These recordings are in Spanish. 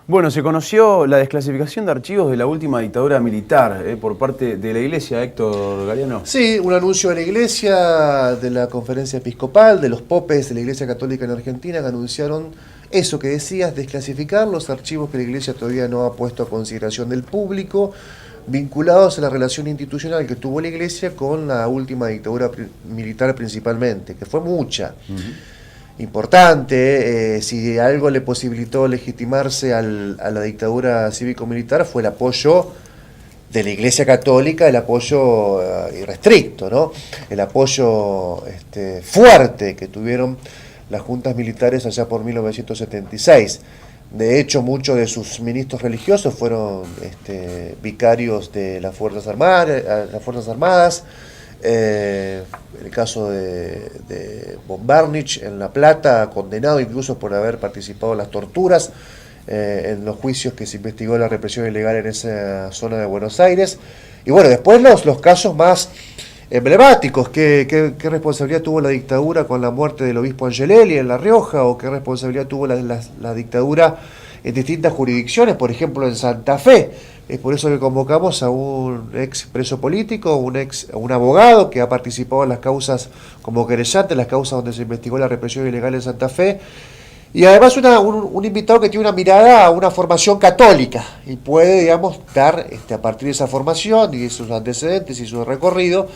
Bueno, se conoció la desclasificación de archivos de la última dictadura militar por parte de la Iglesia, Héctor Galeano. Sí, un anuncio de la Iglesia, de la Conferencia Episcopal, de los popes de la Iglesia Católica en Argentina, que anunciaron eso que decías, desclasificar los archivos que la Iglesia todavía no ha puesto a consideración del público, vinculados a la relación institucional que tuvo la Iglesia con la última dictadura militar principalmente, que fue mucha. Importante, si algo le posibilitó legitimarse a la dictadura cívico-militar fue el apoyo de la Iglesia Católica, el apoyo irrestricto, ¿no? El apoyo fuerte que tuvieron las juntas militares allá por 1976. De hecho, muchos de sus ministros religiosos fueron vicarios de las Fuerzas Armadas. En el caso de Bombarnich en La Plata, condenado incluso por haber participado en las torturas en los juicios que se investigó la represión ilegal en esa zona de Buenos Aires. Y bueno, después los casos más emblemáticos, ¿qué responsabilidad tuvo la dictadura con la muerte del obispo Angelelli en La Rioja? ¿O qué responsabilidad tuvo la dictadura en distintas jurisdicciones, por ejemplo en Santa Fe? Es por eso que convocamos a un ex preso político, un abogado que ha participado en las causas como querellante, en las causas donde se investigó la represión ilegal en Santa Fe, y además un invitado que tiene una mirada a una formación católica y puede, digamos, dar a partir de esa formación y de sus antecedentes y su recorrido,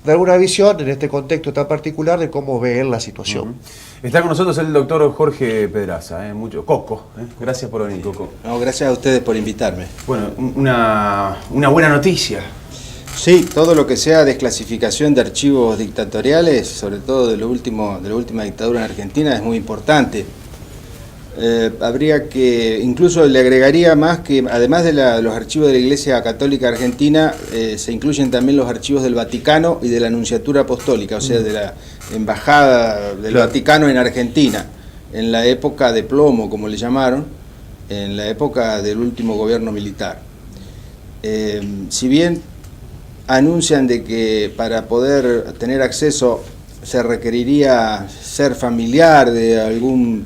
dar una visión en este contexto tan particular de cómo ve él la situación. Está con nosotros el doctor Jorge Pedraza, Coco. Gracias por venir, Coco. No, gracias a ustedes por invitarme. Bueno, una buena noticia. Sí, todo lo que sea desclasificación de archivos dictatoriales, sobre todo de la última dictadura en Argentina, es muy importante. Habría que, incluso le agregaría más que además de los archivos de la Iglesia Católica Argentina, se incluyen también los archivos del Vaticano y de la Nunciatura Apostólica, o sea, de la Embajada del Vaticano en Argentina, en la época de plomo, como le llamaron, en la época del último gobierno militar. Si bien anuncian de que para poder tener acceso se requeriría ser familiar de algún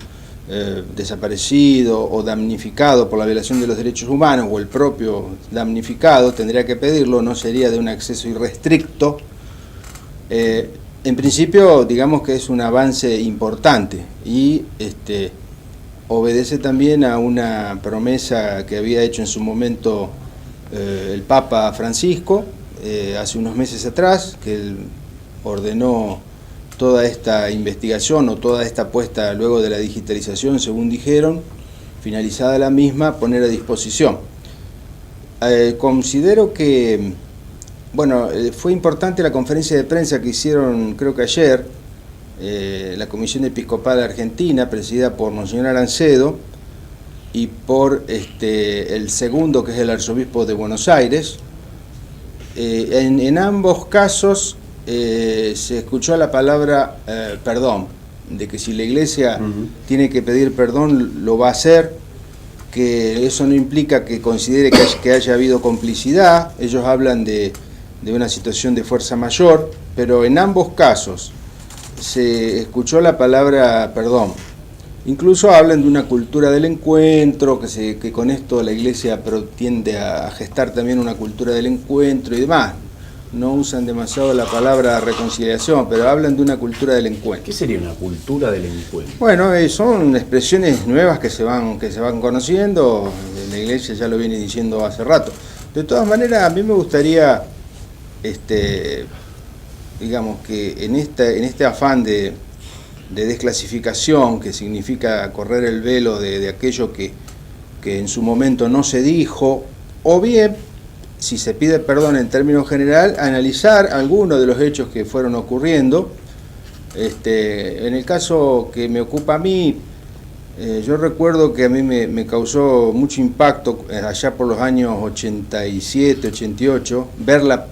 desaparecido o damnificado por la violación de los derechos humanos, o el propio damnificado tendría que pedirlo, no sería de un acceso irrestricto. En principio, digamos que es un avance importante y obedece también a una promesa que había hecho en su momento el Papa Francisco hace unos meses atrás, que él ordenó toda esta investigación o toda esta puesta luego de la digitalización, según dijeron, finalizada la misma, poner a disposición. Considero que, bueno, fue importante la conferencia de prensa que hicieron, creo que ayer, la Comisión Episcopal Argentina, presidida por Monseñor Arancedo, y por el segundo, que es el arzobispo de Buenos Aires. En ambos casos se escuchó la palabra perdón, de que si la Iglesia tiene que pedir perdón, lo va a hacer, que eso no implica que considere que haya habido complicidad. Ellos hablan de una situación de fuerza mayor, pero en ambos casos se escuchó la palabra perdón. Incluso hablan de una cultura del encuentro, que con esto la Iglesia tiende a gestar también una cultura del encuentro y demás. No usan demasiado la palabra reconciliación, pero hablan de una cultura del encuentro. ¿Qué sería una cultura del encuentro? Bueno, son expresiones nuevas que se van conociendo. La Iglesia ya lo viene diciendo hace rato. De todas maneras, a mí me gustaría, digamos que en este afán de desclasificación, que significa correr el velo de aquello que en su momento no se dijo, o bien, si se pide perdón en términos general, analizar algunos de los hechos que fueron ocurriendo. En el caso que me ocupa a mí, yo recuerdo que a mí me causó mucho impacto allá por los años 87, 88, ver la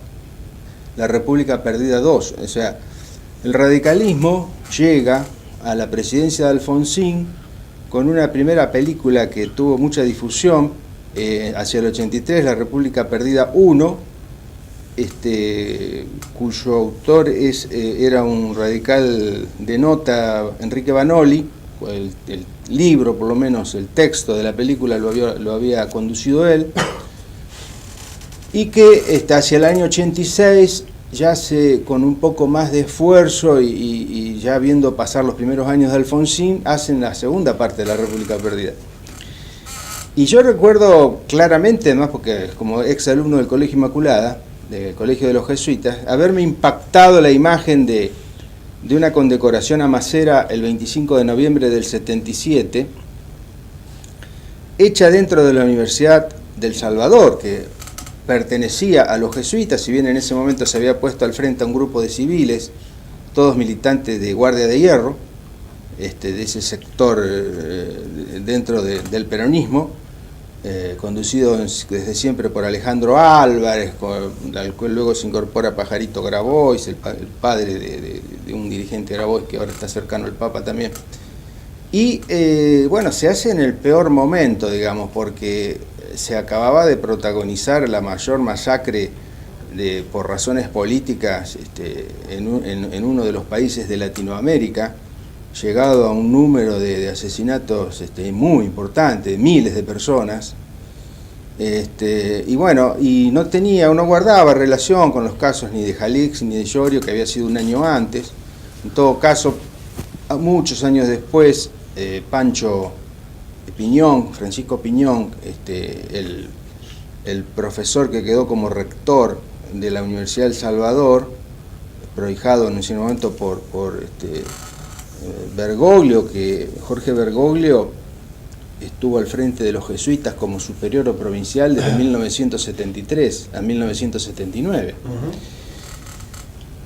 República Perdida 2. O sea, el radicalismo llega a la presidencia de Alfonsín con una primera película que tuvo mucha difusión, hacia el 83, La República Perdida 1, cuyo autor era un radical de nota, Enrique Vanoli, el libro, por lo menos el texto de la película lo había conducido él, y que hacia el año 86, ya con un poco más de esfuerzo y ya viendo pasar los primeros años de Alfonsín, hacen la segunda parte de La República Perdida. Y yo recuerdo claramente, además porque como ex alumno del Colegio Inmaculada, del Colegio de los Jesuitas, haberme impactado la imagen de una condecoración a Masera el 25 de noviembre del 77, hecha dentro de la Universidad del Salvador, que pertenecía a los jesuitas, si bien en ese momento se había puesto al frente a un grupo de civiles, todos militantes de Guardia de Hierro, de ese sector dentro del peronismo, conducido desde siempre por Alejandro Álvarez, al cual luego se incorpora Pajarito Grabois, el padre de un dirigente Grabois que ahora está cercano al Papa también. Y bueno, se hace en el peor momento, digamos, porque se acababa de protagonizar la mayor masacre por razones políticas en uno de los países de Latinoamérica, llegado a un número de asesinatos muy importante, de miles de personas, y bueno, y no guardaba relación con los casos ni de Jalix ni de Llorio, que había sido un año antes. En todo caso, muchos años después, Francisco Piñón, el profesor que quedó como rector de la Universidad del Salvador, prohijado en ese momento por Bergoglio, que Jorge Bergoglio estuvo al frente de los jesuitas como superior o provincial desde 1973 a 1979.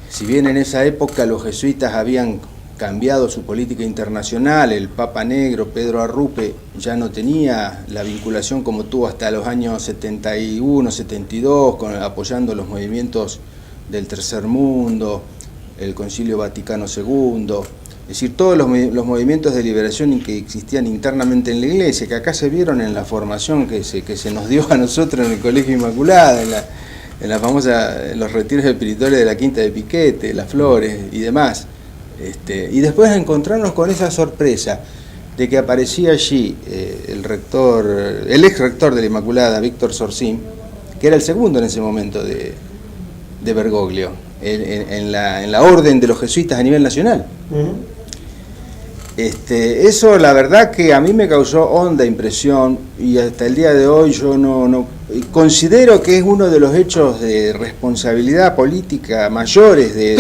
Si bien en esa época los jesuitas habían cambiado su política internacional, el Papa Negro, Pedro Arrupe, ya no tenía la vinculación como tuvo hasta los años 71, 72, apoyando los movimientos del Tercer Mundo, el Concilio Vaticano II, es decir, todos los movimientos de liberación que existían internamente en la Iglesia, que acá se vieron en la formación que se nos dio a nosotros en el Colegio Inmaculada, en los retiros espirituales de la Quinta de Piquete, Las Flores y demás. Y después encontrarnos con esa sorpresa de que aparecía allí el ex rector de la Inmaculada, Víctor Sorcín, que era el segundo en ese momento de Bergoglio, en la orden de los jesuitas a nivel nacional. Eso la verdad que a mí me causó honda impresión, y hasta el día de hoy yo no considero que es uno de los hechos de responsabilidad política mayores de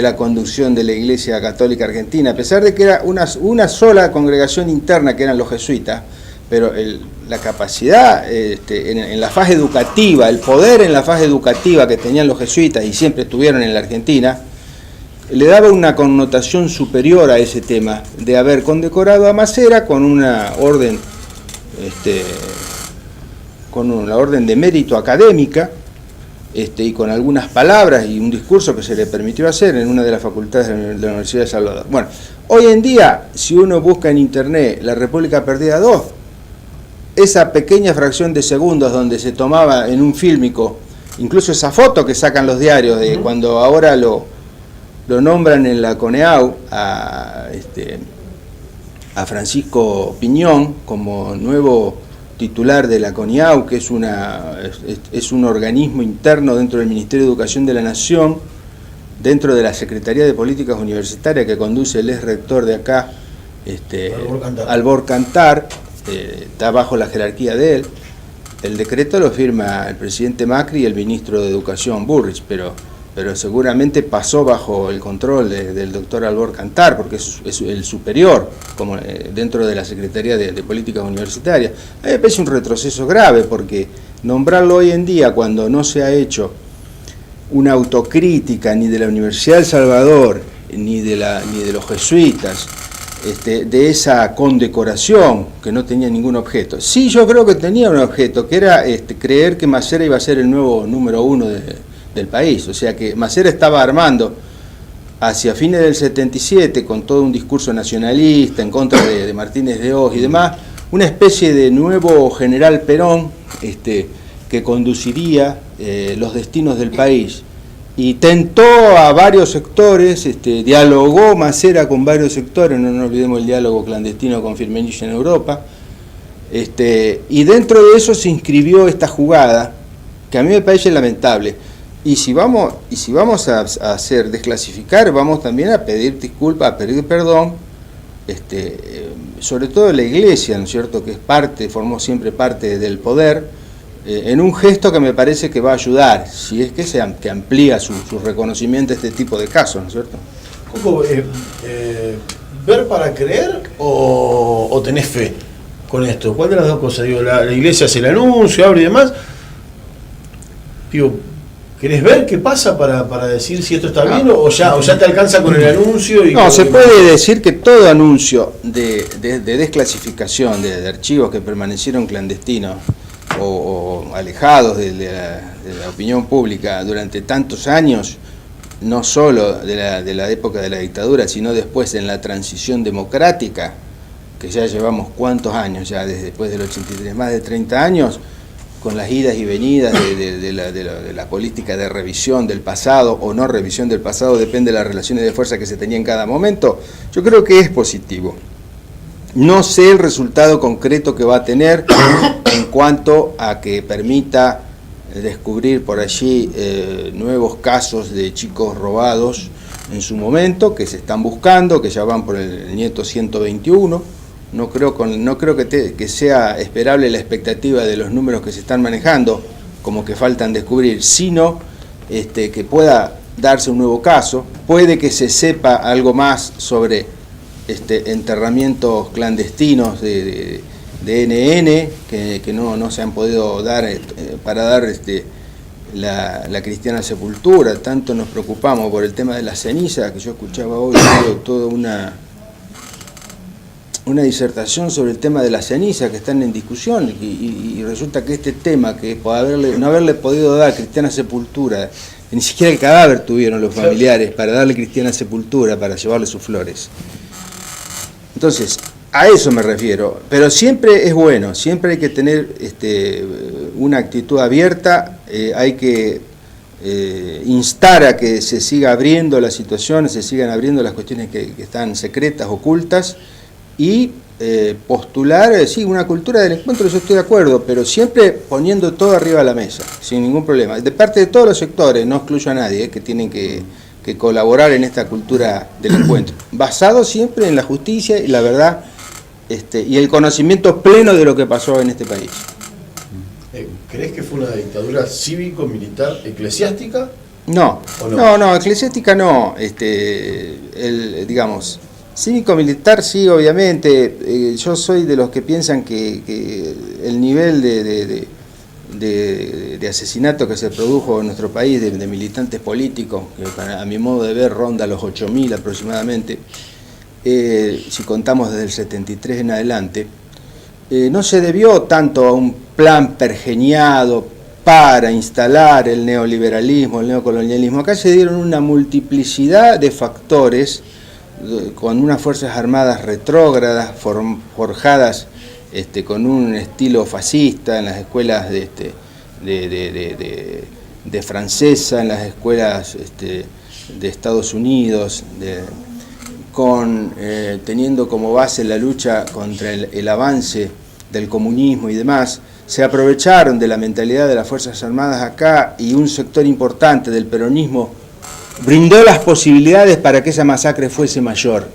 la conducción de la Iglesia Católica Argentina, a pesar de que era una sola congregación interna que eran los jesuitas, pero la capacidad en la fase educativa, el poder en la fase educativa que tenían los jesuitas y siempre estuvieron en la Argentina, le daba una connotación superior a ese tema, de haber condecorado a Masera con una orden, la orden de mérito académica, y con algunas palabras y un discurso que se le permitió hacer en una de las facultades de la Universidad de Salvador. Bueno, hoy en día, si uno busca en internet La República Perdida 2, esa pequeña fracción de segundos donde se tomaba en un fílmico, incluso esa foto que sacan los diarios de cuando ahora lo nombran en la CONEAU a Francisco Piñón como nuevo titular de la CONEAU, que es un organismo interno dentro del Ministerio de Educación de la Nación, dentro de la Secretaría de Políticas Universitarias que conduce el ex rector de acá, Albor Cantar, está bajo la jerarquía de él. El decreto lo firma el presidente Macri y el ministro de Educación Burrich, pero seguramente pasó bajo el control del doctor Albor Cantar, porque es el superior como dentro de la Secretaría de Políticas Universitarias. A mí me parece un retroceso grave, porque nombrarlo hoy en día, cuando no se ha hecho una autocrítica ni de la Universidad del Salvador, ni de los jesuitas, de esa condecoración que no tenía ningún objeto. Sí, yo creo que tenía un objeto, que era creer que Masera iba a ser el nuevo número 1 del país. O sea que Masera estaba armando hacia fines del 77, con todo un discurso nacionalista en contra de Martínez de Hoz y demás, una especie de nuevo general Perón que conduciría los destinos del país. y tentó a varios sectores, dialogó Macera con varios sectores, no nos olvidemos el diálogo clandestino con Firmenich en Europa, y dentro de eso se inscribió esta jugada, que a mí me parece lamentable. Y si vamos a hacer desclasificar, vamos también a pedir disculpas, a pedir perdón, sobre todo la Iglesia, ¿no es cierto?, que es parte, formó siempre parte del poder, en un gesto que me parece que va a ayudar, si es que amplía su reconocimiento a este tipo de casos, ¿no es cierto? Coco, ¿ver para creer o tenés fe con esto? ¿Cuál de las dos cosas? Digo, la iglesia hace el anuncio, abre y demás. Digo, ¿querés ver qué pasa para decir si esto está bien o ya te alcanza con el anuncio? No, se puede decir que todo anuncio de desclasificación de archivos que permanecieron clandestinos o alejados de la opinión pública durante tantos años, no solo de la época de la dictadura, sino después en la transición democrática, que ya llevamos cuántos años, ya después del 83, más de 30 años, con las idas y venidas de la política de revisión del pasado o no revisión del pasado, depende de las relaciones de fuerza que se tenía en cada momento, yo creo que es positivo. No sé el resultado concreto que va a tener en cuanto a que permita descubrir por allí nuevos casos de chicos robados en su momento, que se están buscando, que ya van por el nieto 121. No creo que sea esperable la expectativa de los números que se están manejando, como que faltan descubrir, sino que pueda darse un nuevo caso. Puede que se sepa algo más sobre enterramientos clandestinos de NN que no se han podido dar para dar la cristiana sepultura. Tanto nos preocupamos por el tema de la ceniza, que yo escuchaba hoy toda una disertación sobre el tema de la ceniza que están en discusión y resulta que este tema, que por no haberle podido dar cristiana sepultura, ni siquiera el cadáver tuvieron los familiares para darle cristiana sepultura, para llevarle sus flores. Entonces, a eso me refiero, pero siempre es bueno, siempre hay que tener una actitud abierta, hay que instar a que se siga abriendo las situaciones, se sigan abriendo las cuestiones que están secretas, ocultas, y postular, sí, una cultura del encuentro, yo estoy de acuerdo, pero siempre poniendo todo arriba de la mesa, sin ningún problema, de parte de todos los sectores, no excluyo a nadie, que tienen que colaborar en esta cultura del encuentro, basado siempre en la justicia y la verdad, y el conocimiento pleno de lo que pasó en este país. ¿Crees que fue una dictadura cívico-militar eclesiástica? No, no, eclesiástica no, digamos, cívico-militar sí, obviamente. Yo soy de los que piensan que el nivel de asesinato que se produjo en nuestro país de militantes políticos, que a mi modo de ver ronda los 8.000 aproximadamente, si contamos desde el 73 en adelante, no se debió tanto a un plan pergeniado para instalar el neoliberalismo, el neocolonialismo. Acá se dieron una multiplicidad de factores con unas fuerzas armadas retrógradas, forjadas con un estilo fascista en las escuelas de francesa, en las escuelas de Estados Unidos, teniendo como base la lucha contra el avance del comunismo y demás. Se aprovecharon de la mentalidad de las Fuerzas Armadas acá y un sector importante del peronismo brindó las posibilidades para que esa masacre fuese mayor.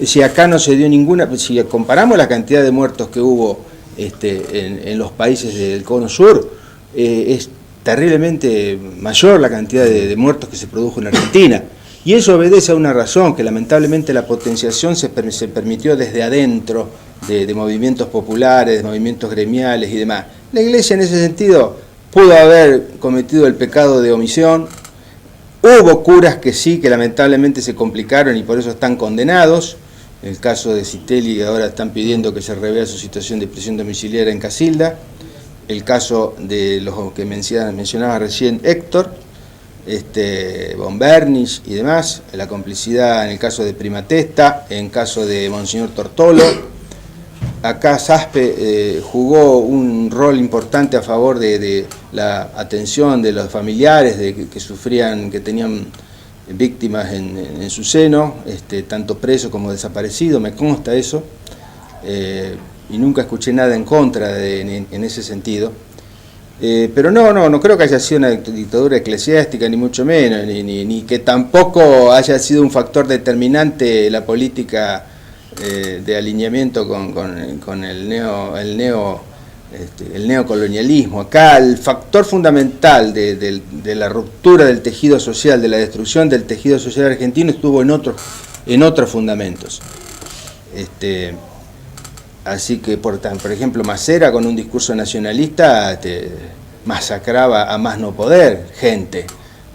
Si acá no se dio ninguna, si comparamos la cantidad de muertos que hubo en los países del Cono Sur, es terriblemente mayor la cantidad de muertos que se produjo en Argentina. Y eso obedece a una razón, que lamentablemente la potenciación se permitió desde adentro de movimientos populares, de movimientos gremiales y demás. La Iglesia en ese sentido pudo haber cometido el pecado de omisión. Hubo curas que sí, que lamentablemente se complicaron y por eso están condenados. En el caso de Citelli ahora están pidiendo que se revea su situación de prisión domiciliaria en Casilda. El caso de los que mencionaba recién Héctor, Von Bernich y demás, la complicidad en el caso de Prima Testa, en caso de Monseñor Tortolo. acá SASPE jugó un rol importante a favor de la atención de los familiares que sufrían, que tenían víctimas en su seno, tanto presos como desaparecidos, me consta eso, y nunca escuché nada en contra en ese sentido. Pero no creo que haya sido una dictadura eclesiástica, ni mucho menos, ni que tampoco haya sido un factor determinante la política de alineamiento con el neocolonialismo. Acá el factor fundamental de la ruptura del tejido social, de la destrucción del tejido social argentino, estuvo en otros fundamentos. Así que, por ejemplo, Macera, con un discurso nacionalista, masacraba a más no poder gente.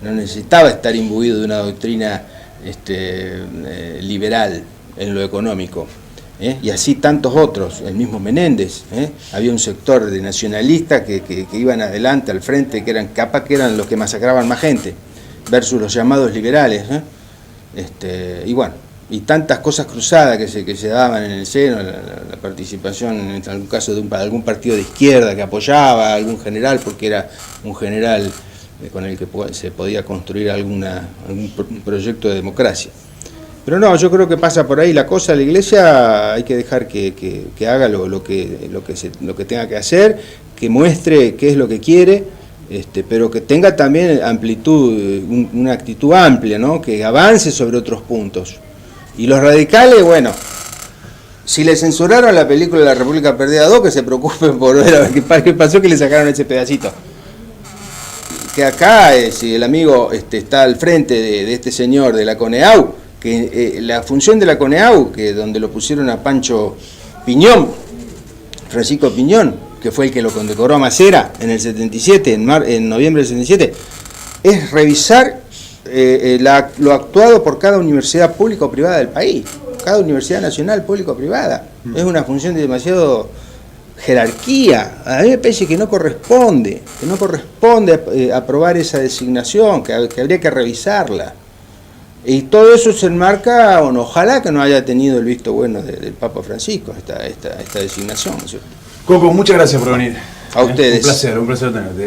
No necesitaba estar imbuido de una doctrina liberal en lo económico. Y así tantos otros, el mismo Menéndez. Había un sector de nacionalistas que iban adelante, al frente, que eran los que masacraban más gente, versus los llamados liberales. Y bueno, y tantas cosas cruzadas que se daban en el seno, la participación en algún caso de algún partido de izquierda que apoyaba a algún general, porque era un general con el que se podía construir algún proyecto de democracia. Pero no, yo creo que pasa por ahí la cosa. La Iglesia hay que dejar que haga lo que tenga que hacer, que muestre qué es lo que quiere, pero que tenga también amplitud, una actitud amplia, ¿no? Que avance sobre otros puntos. Y los radicales, bueno, si le censuraron la película de La República Perdida 2, que se preocupen por ver a ver qué pasó, que le sacaron ese pedacito. Que acá, si el amigo está al frente de este señor de la CONEAU, que la función de la CONEAU, que donde lo pusieron a Pancho Piñón, Francisco Piñón, que fue el que lo condecoró a Macera en el 77, en noviembre del 77, es revisar lo actuado por cada universidad pública o privada del país, cada universidad nacional pública o privada. Es una función de demasiado jerarquía. A mí me parece que no corresponde aprobar esa designación, que habría que revisarla. Y todo eso se enmarca, bueno, ojalá que no haya tenido el visto bueno del Papa Francisco, esta designación, ¿no es cierto? Coco, muchas gracias por venir. A ustedes. Un placer tenerte.